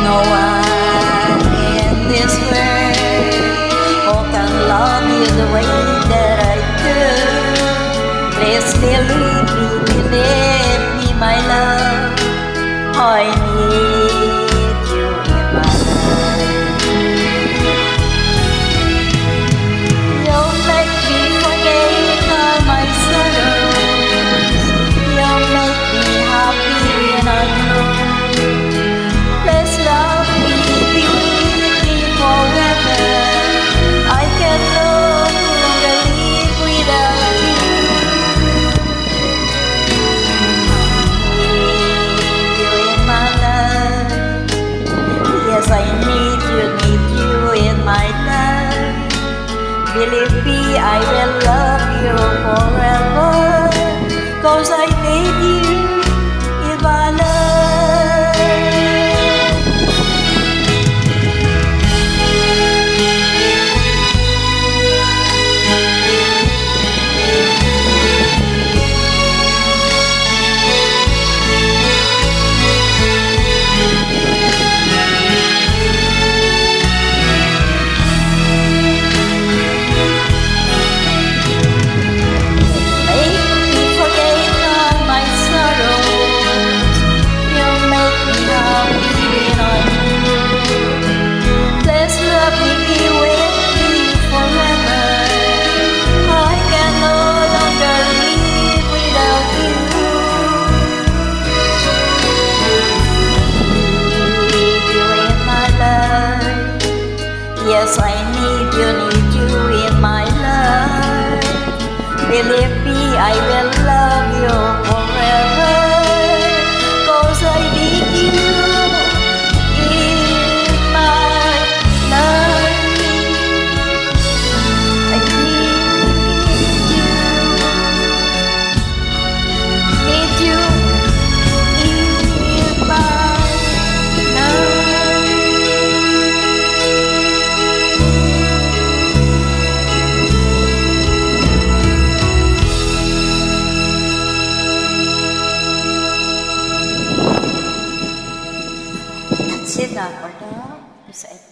No one in this world who can love you the way that I do. Please believe me, my love. I need you in my life. You make me forget all my sorrows. You make me happy when I'm alone. Let's love me, be with me forever. I can no longer live without you. Yes, I need you in my life. Believe me, I will love you forever. 'Cause I need you in my life. Yes, I need you in my life. Believe me, I will love you forever. 'Cause I need you in my life. I need you in my life. Sit down for now.